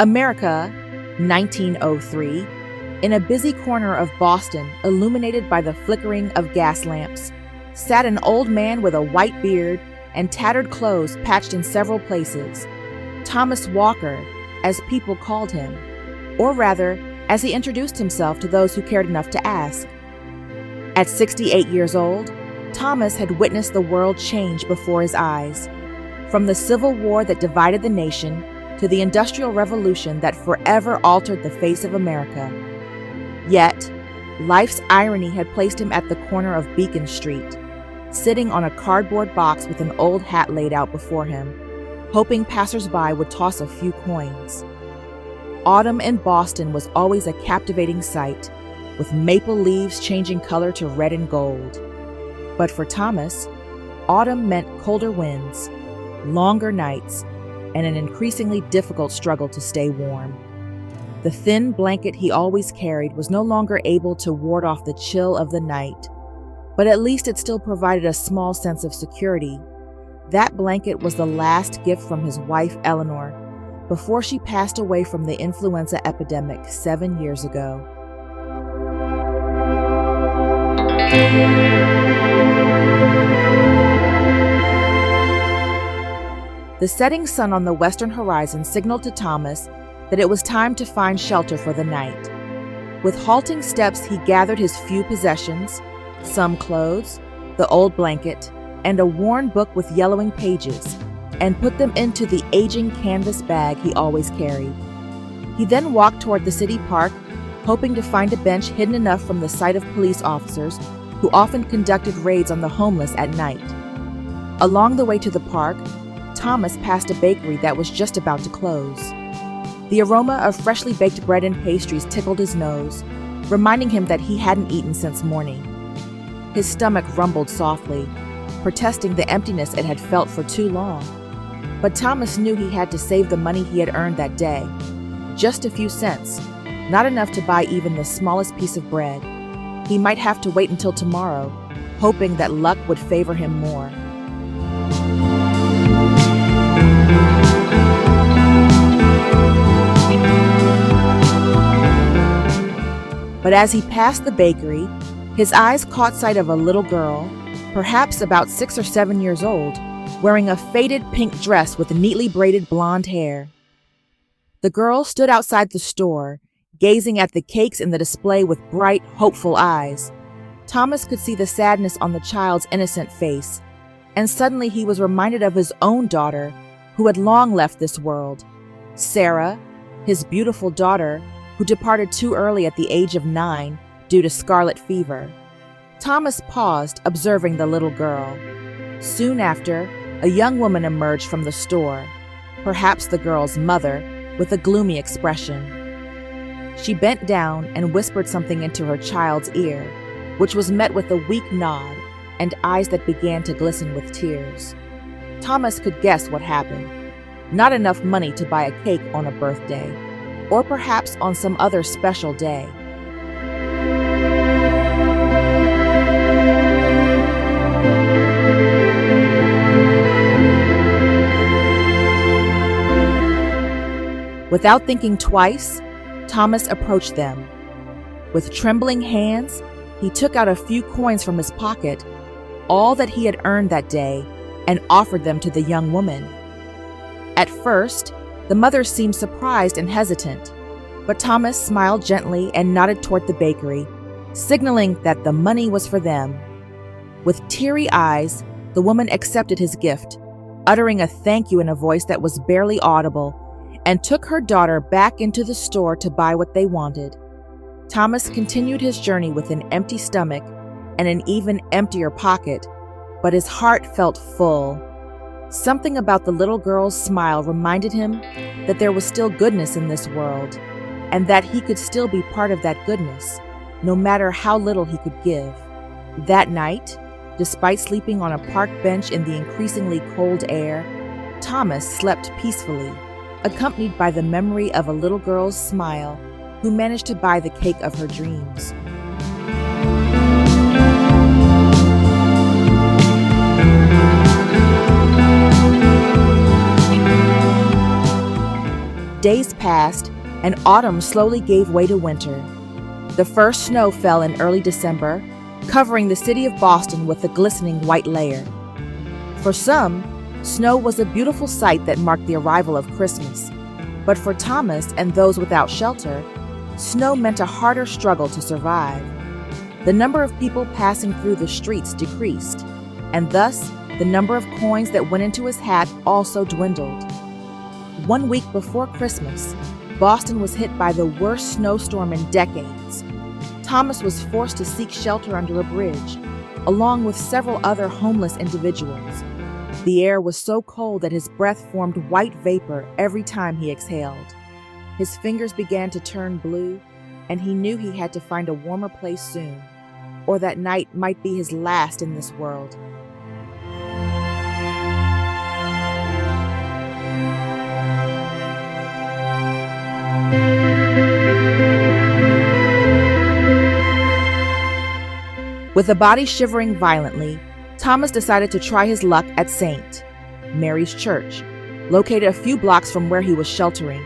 America, 1903, in a busy corner of Boston, illuminated by the flickering of gas lamps, sat an old man with a white beard and tattered clothes patched in several places. Thomas Walker, as people called him, or rather, as he introduced himself to those who cared enough to ask. At 68 years old, Thomas had witnessed the world change before his eyes, from the Civil War that divided the nation to the Industrial Revolution that forever altered the face of America. Yet, life's irony had placed him at the corner of Beacon Street, sitting on a cardboard box with an old hat laid out before him, hoping passersby would toss a few coins. Autumn in Boston was always a captivating sight, with maple leaves changing color to red and gold. But for Thomas, autumn meant colder winds, longer nights, and an increasingly difficult struggle to stay warm. The thin blanket he always carried was no longer able to ward off the chill of the night, but at least it still provided a small sense of security. That blanket was the last gift from his wife, Eleanor, before she passed away from the influenza epidemic 7 years ago. The setting sun on the western horizon signaled to Thomas that it was time to find shelter for the night. With halting steps, he gathered his few possessions, some clothes, the old blanket, and a worn book with yellowing pages, and put them into the aging canvas bag he always carried. He then walked toward the city park, hoping to find a bench hidden enough from the sight of police officers who often conducted raids on the homeless at night. Along the way to the park, Thomas passed a bakery that was just about to close. The aroma of freshly baked bread and pastries tickled his nose, reminding him that he hadn't eaten since morning. His stomach rumbled softly, protesting the emptiness it had felt for too long. But Thomas knew he had to save the money he had earned that day. Just a few cents, not enough to buy even the smallest piece of bread. He might have to wait until tomorrow, hoping that luck would favor him more. But as he passed the bakery, his eyes caught sight of a little girl, perhaps about 6 or 7 years old, wearing a faded pink dress with neatly braided blonde hair. The girl stood outside the store, gazing at the cakes in the display with bright, hopeful eyes. Thomas could see the sadness on the child's innocent face, and suddenly he was reminded of his own daughter, who had long left this world. Sarah, his beautiful daughter, who departed too early at the age of 9 due to scarlet fever. Thomas paused, observing the little girl. Soon after, a young woman emerged from the store, perhaps the girl's mother, with a gloomy expression. She bent down and whispered something into her child's ear, which was met with a weak nod and eyes that began to glisten with tears. Thomas could guess what happened. Not enough money to buy a cake on a birthday, or perhaps on some other special day. Without thinking twice, Thomas approached them. With trembling hands, he took out a few coins from his pocket, all that he had earned that day, and offered them to the young woman. At first, the mother seemed surprised and hesitant, but Thomas smiled gently and nodded toward the bakery, signaling that the money was for them. With teary eyes, the woman accepted his gift, uttering a thank you in a voice that was barely audible, and took her daughter back into the store to buy what they wanted. Thomas continued his journey with an empty stomach and an even emptier pocket, but his heart felt full. Something about the little girl's smile reminded him that there was still goodness in this world, and that he could still be part of that goodness, no matter how little he could give. That night, despite sleeping on a park bench in the increasingly cold air, Thomas slept peacefully, accompanied by the memory of a little girl's smile who managed to buy the cake of her dreams. Days passed, and autumn slowly gave way to winter. The first snow fell in early December, covering the city of Boston with a glistening white layer. For some, snow was a beautiful sight that marked the arrival of Christmas. But for Thomas and those without shelter, snow meant a harder struggle to survive. The number of people passing through the streets decreased, and thus the number of coins that went into his hat also dwindled. 1 week before Christmas, Boston was hit by the worst snowstorm in decades. Thomas was forced to seek shelter under a bridge, along with several other homeless individuals. The air was so cold that his breath formed white vapor every time he exhaled. His fingers began to turn blue, and he knew he had to find a warmer place soon, or that night might be his last in this world. With a body shivering violently, Thomas decided to try his luck at St. Mary's Church, located a few blocks from where he was sheltering.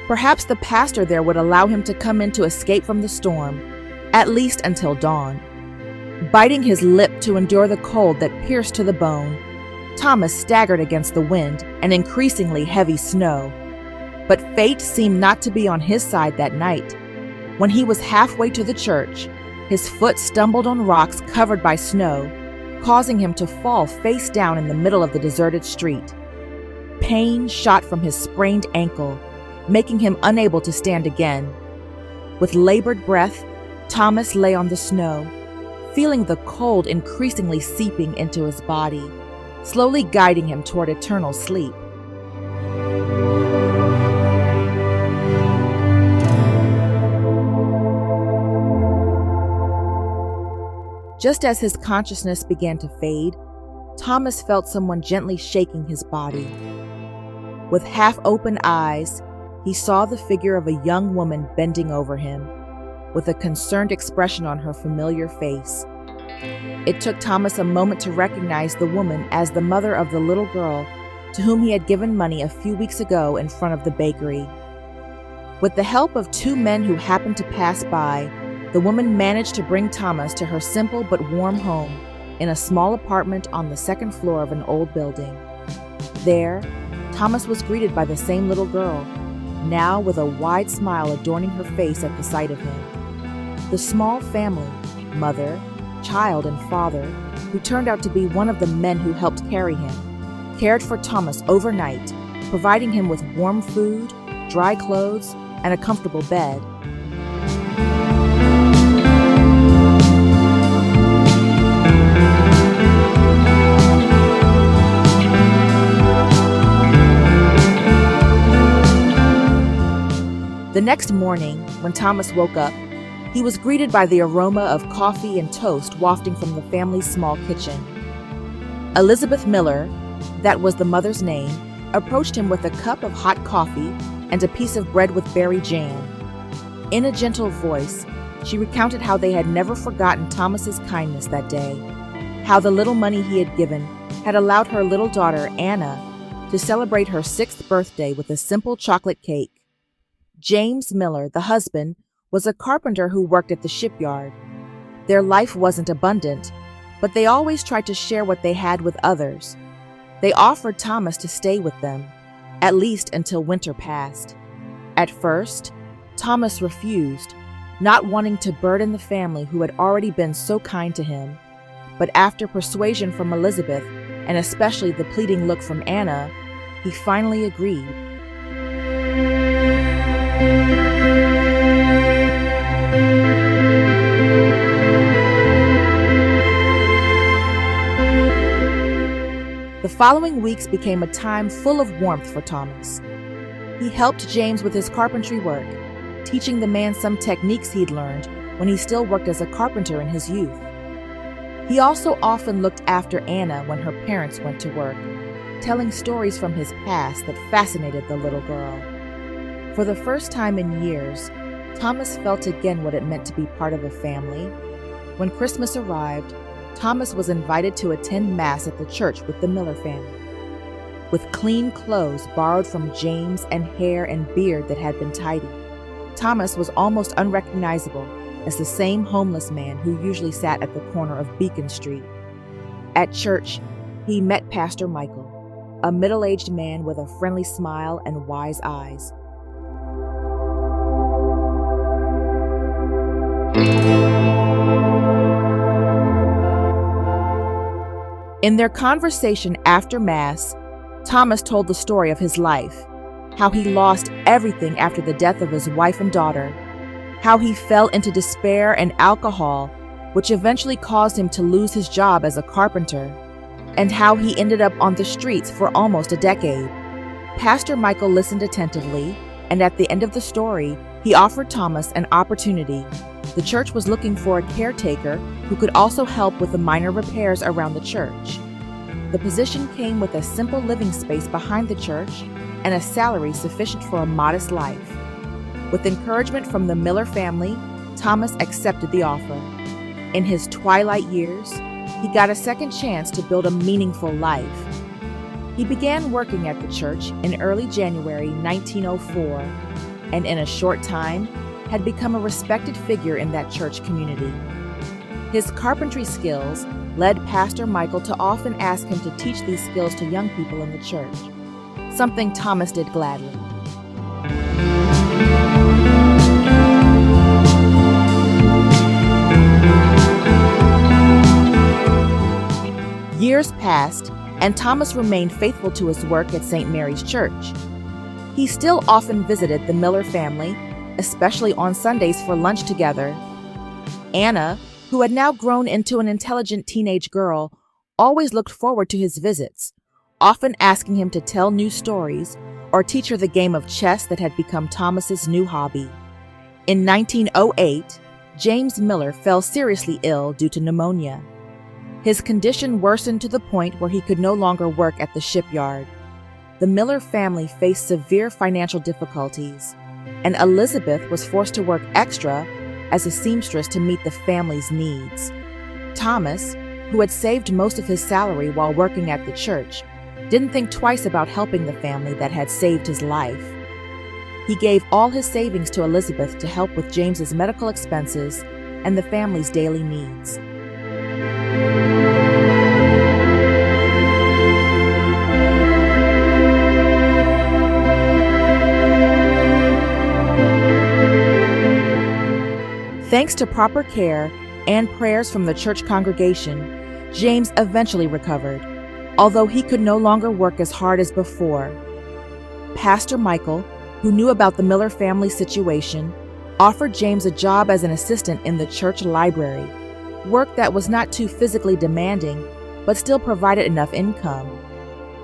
Perhaps the pastor there would allow him to come in to escape from the storm, at least until dawn. Biting his lip to endure the cold that pierced to the bone, Thomas staggered against the wind and increasingly heavy snow. But fate seemed not to be on his side that night. When he was halfway to the church, his foot stumbled on rocks covered by snow, causing him to fall face down in the middle of the deserted street. Pain shot from his sprained ankle, making him unable to stand again. With labored breath, Thomas lay on the snow, feeling the cold increasingly seeping into his body, slowly guiding him toward eternal sleep. Just as his consciousness began to fade, Thomas felt someone gently shaking his body. With half-open eyes, he saw the figure of a young woman bending over him, with a concerned expression on her familiar face. It took Thomas a moment to recognize the woman as the mother of the little girl to whom he had given money a few weeks ago in front of the bakery. With the help of 2 men who happened to pass by, the woman managed to bring Thomas to her simple but warm home in a small apartment on the 2nd floor of an old building. There, Thomas was greeted by the same little girl, now with a wide smile adorning her face at the sight of him. The small family, mother, child, and father, who turned out to be one of the men who helped carry him, cared for Thomas overnight, providing him with warm food, dry clothes, and a comfortable bed. The next morning, when Thomas woke up, he was greeted by the aroma of coffee and toast wafting from the family's small kitchen. Elizabeth Miller, that was the mother's name, approached him with a cup of hot coffee and a piece of bread with berry jam. In a gentle voice, she recounted how they had never forgotten Thomas's kindness that day, how the little money he had given had allowed her little daughter, Anna, to celebrate her 6th birthday with a simple chocolate cake. James Miller, the husband, was a carpenter who worked at the shipyard. Their life wasn't abundant, but they always tried to share what they had with others. They offered Thomas to stay with them, at least until winter passed. At first, Thomas refused, not wanting to burden the family who had already been so kind to him. But after persuasion from Elizabeth, and especially the pleading look from Anna, he finally agreed. The following weeks became a time full of warmth for Thomas. He helped James with his carpentry work, teaching the man some techniques he'd learned when he still worked as a carpenter in his youth. He also often looked after Anna when her parents went to work, telling stories from his past that fascinated the little girl. For the first time in years, Thomas felt again what it meant to be part of a family. When Christmas arrived, Thomas was invited to attend Mass at the church with the Miller family. with clean clothes borrowed from James and hair and beard that had been tidied. Thomas was almost unrecognizable as the same homeless man who usually sat at the corner of Beacon Street. At church, he met Pastor Michael, a middle-aged man with a friendly smile and wise eyes. In their conversation after Mass, Thomas told the story of his life, how he lost everything after the death of his wife and daughter, how he fell into despair and alcohol, which eventually caused him to lose his job as a carpenter, and how he ended up on the streets for almost a decade. Pastor Michael listened attentively, and at the end of the story, he offered Thomas an opportunity. The church was looking for a caretaker who could also help with the minor repairs around the church. The position came with a simple living space behind the church and a salary sufficient for a modest life. With encouragement from the Miller family, Thomas accepted the offer. In his twilight years, he got a second chance to build a meaningful life. He began working at the church in early January 1904, and in a short time, had become a respected figure in that church community. His carpentry skills led Pastor Michael to often ask him to teach these skills to young people in the church, something Thomas did gladly. Years passed, and Thomas remained faithful to his work at St. Mary's Church. He still often visited the Miller family, especially on Sundays for lunch together. Anna, who had now grown into an intelligent teenage girl, always looked forward to his visits, often asking him to tell new stories or teach her the game of chess that had become Thomas's new hobby. In 1908, James Miller fell seriously ill due to pneumonia. His condition worsened to the point where he could no longer work at the shipyard. The Miller family faced severe financial difficulties, and Elizabeth was forced to work extra as a seamstress to meet the family's needs. Thomas, who had saved most of his salary while working at the church, didn't think twice about helping the family that had saved his life. He gave all his savings to Elizabeth to help with James's medical expenses and the family's daily needs. Thanks to proper care and prayers from the church congregation, James eventually recovered, although he could no longer work as hard as before. Pastor Michael, who knew about the Miller family situation, offered James a job as an assistant in the church library, work that was not too physically demanding, but still provided enough income.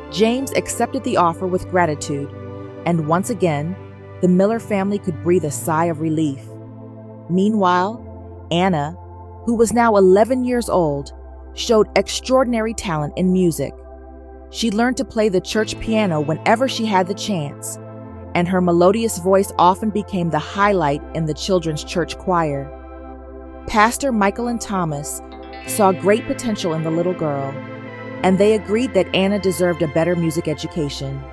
James accepted the offer with gratitude, and once again, the Miller family could breathe a sigh of relief. Meanwhile, Anna, who was now 11 years old, showed extraordinary talent in music. She learned to play the church piano whenever she had the chance, and her melodious voice often became the highlight in the children's church choir. Pastor Michael and Thomas saw great potential in the little girl, and they agreed that Anna deserved a better music education.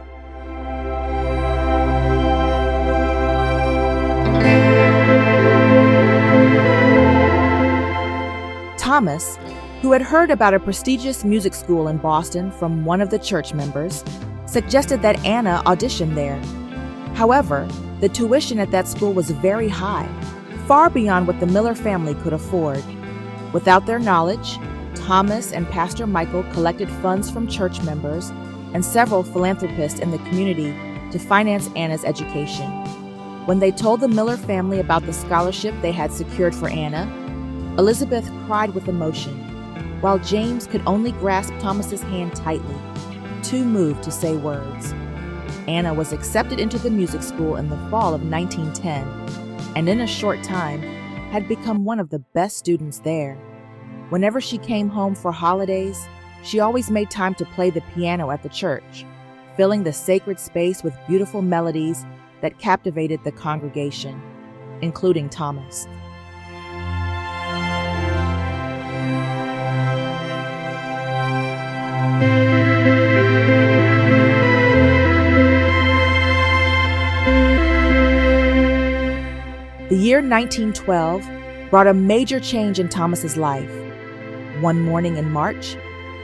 Thomas, who had heard about a prestigious music school in Boston from one of the church members, suggested that Anna audition there. However, the tuition at that school was very high, far beyond what the Miller family could afford. Without their knowledge, Thomas and Pastor Michael collected funds from church members and several philanthropists in the community to finance Anna's education. When they told the Miller family about the scholarship they had secured for Anna, Elizabeth cried with emotion, while James could only grasp Thomas's hand tightly, too moved to say words. Anna was accepted into the music school in the fall of 1910, and in a short time had become one of the best students there. Whenever she came home for holidays, she always made time to play the piano at the church, filling the sacred space with beautiful melodies that captivated the congregation, including Thomas. year 1912 brought a major change in Thomas's life. One morning in March,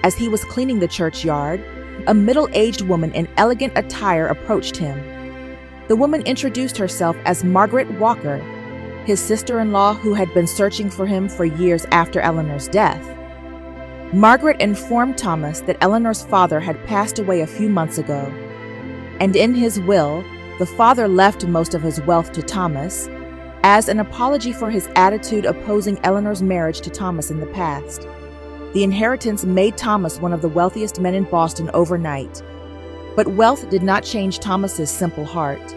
as he was cleaning the churchyard, a middle-aged woman in elegant attire approached him. The woman introduced herself as Margaret Walker, his sister-in-law who had been searching for him for years after Eleanor's death. Margaret informed Thomas that Eleanor's father had passed away a few months ago, and in his will, the father left most of his wealth to Thomas as an apology for his attitude opposing Eleanor's marriage to Thomas in the past. The inheritance made Thomas one of the wealthiest men in Boston overnight, but wealth did not change Thomas's simple heart.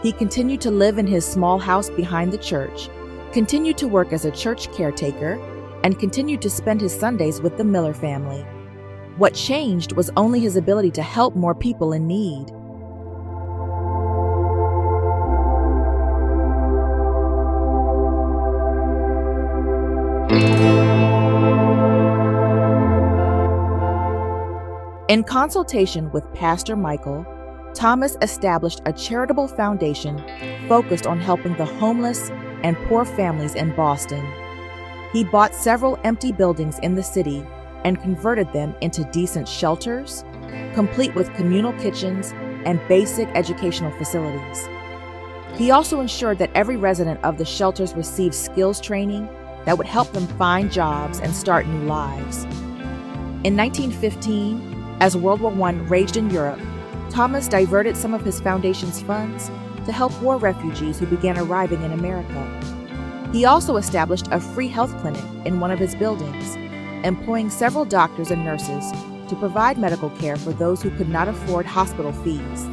He continued to live in his small house behind the church, continued to work as a church caretaker, and continued to spend his Sundays with the Miller family. What changed was only his ability to help more people in need. In consultation with Pastor Michael, Thomas established a charitable foundation focused on helping the homeless and poor families in Boston. He bought several empty buildings in the city and converted them into decent shelters, complete with communal kitchens and basic educational facilities. He also ensured that every resident of the shelters received skills training that would help them find jobs and start new lives. In 1915, as World War I raged in Europe, Thomas diverted some of his foundation's funds to help war refugees who began arriving in America. He also established a free health clinic in one of his buildings, employing several doctors and nurses to provide medical care for those who could not afford hospital fees.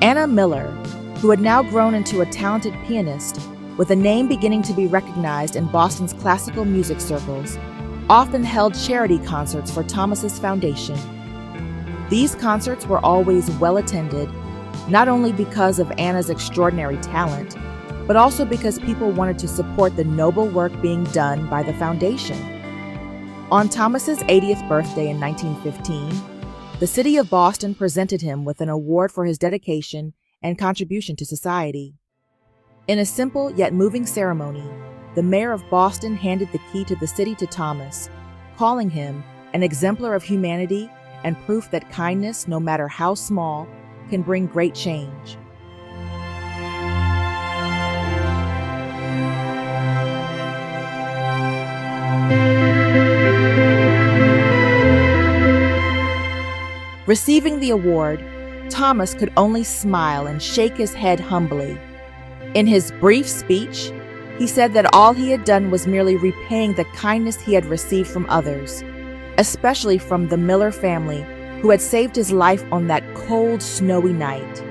Anna Miller, who had now grown into a talented pianist with a name beginning to be recognized in Boston's classical music circles, often held charity concerts for Thomas's foundation. These concerts were always well attended, not only because of Anna's extraordinary talent, but also because people wanted to support the noble work being done by the foundation. On Thomas's 80th birthday in 1915, the city of Boston presented him with an award for his dedication and contribution to society. In a simple yet moving ceremony, the mayor of Boston handed the key to the city to Thomas, calling him an exemplar of humanity and proof that kindness, no matter how small, can bring great change. Receiving the award, Thomas could only smile and shake his head humbly. In his brief speech, he said that all he had done was merely repaying the kindness he had received from others, especially from the Miller family, who had saved his life on that cold, snowy night.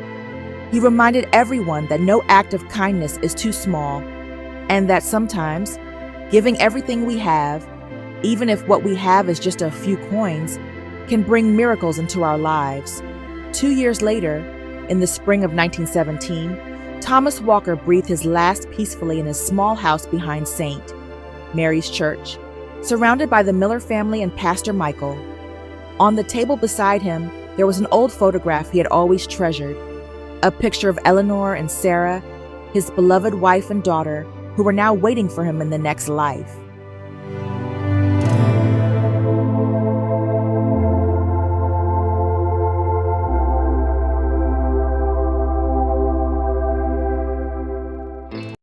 He reminded everyone that no act of kindness is too small, and that sometimes, giving everything we have, even if what we have is just a few coins, can bring miracles into our lives. 2 years later, in the spring of 1917, Thomas Walker breathed his last peacefully in his small house behind St. Mary's Church, surrounded by the Miller family and Pastor Michael. On the table beside him, there was an old photograph he had always treasured, a picture of Eleanor and Sarah, his beloved wife and daughter, who were now waiting for him in the next life.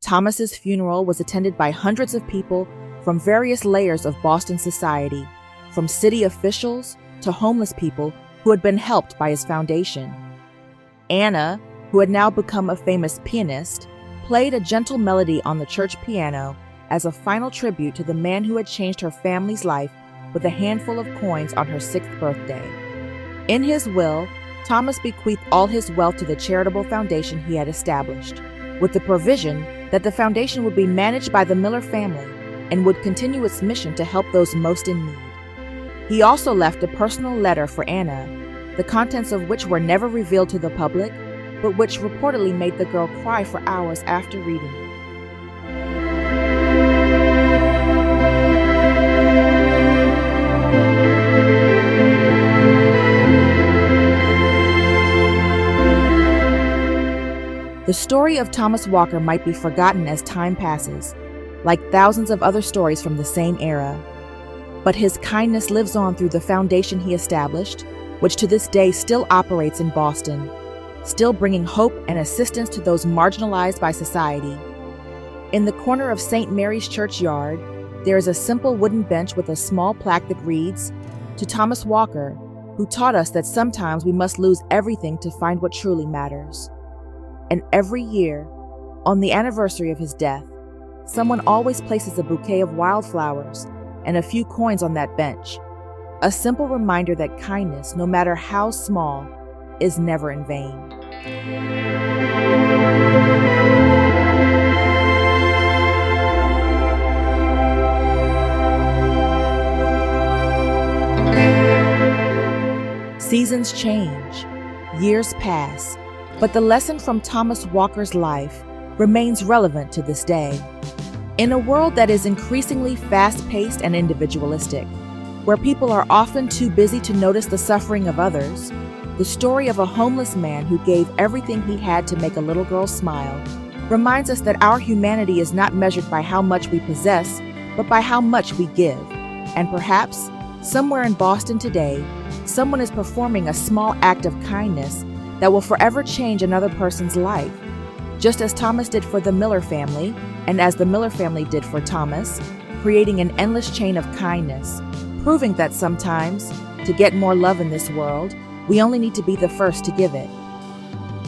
Thomas's funeral was attended by hundreds of people from various layers of Boston society, from city officials to homeless people who had been helped by his foundation. Anna, who had now become a famous pianist, played a gentle melody on the church piano as a final tribute to the man who had changed her family's life with a handful of coins on her 6th birthday. In his will, Thomas bequeathed all his wealth to the charitable foundation he had established, with the provision that the foundation would be managed by the Miller family and would continue its mission to help those most in need. He also left a personal letter for Anna, the contents of which were never revealed to the public, but which reportedly made the girl cry for hours after reading it. The story of Thomas Walker might be forgotten as time passes, like thousands of other stories from the same era. But his kindness lives on through the foundation he established, which to this day still operates in Boston, still bringing hope and assistance to those marginalized by society. In the corner of St. Mary's Churchyard, there is a simple wooden bench with a small plaque that reads, "To Thomas Walker, who taught us that sometimes we must lose everything to find what truly matters." And every year, on the anniversary of his death, someone always places a bouquet of wildflowers and a few coins on that bench, a simple reminder that kindness, no matter how small, is never in vain. Seasons change, years pass, but the lesson from Thomas Walker's life remains relevant to this day. In a world that is increasingly fast-paced and individualistic, where people are often too busy to notice the suffering of others, the story of a homeless man who gave everything he had to make a little girl smile reminds us that our humanity is not measured by how much we possess, but by how much we give. And perhaps, somewhere in Boston today, someone is performing a small act of kindness that will forever change another person's life, just as Thomas did for the Miller family, and as the Miller family did for Thomas, creating an endless chain of kindness, proving that sometimes, to get more love in this world, we only need to be the first to give it.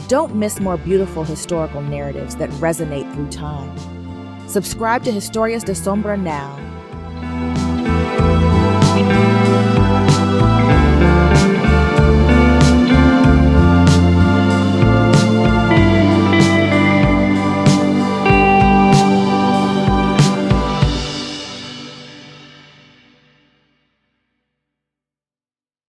Don't miss more beautiful historical narratives that resonate through time. Subscribe to Historias de Sombra now.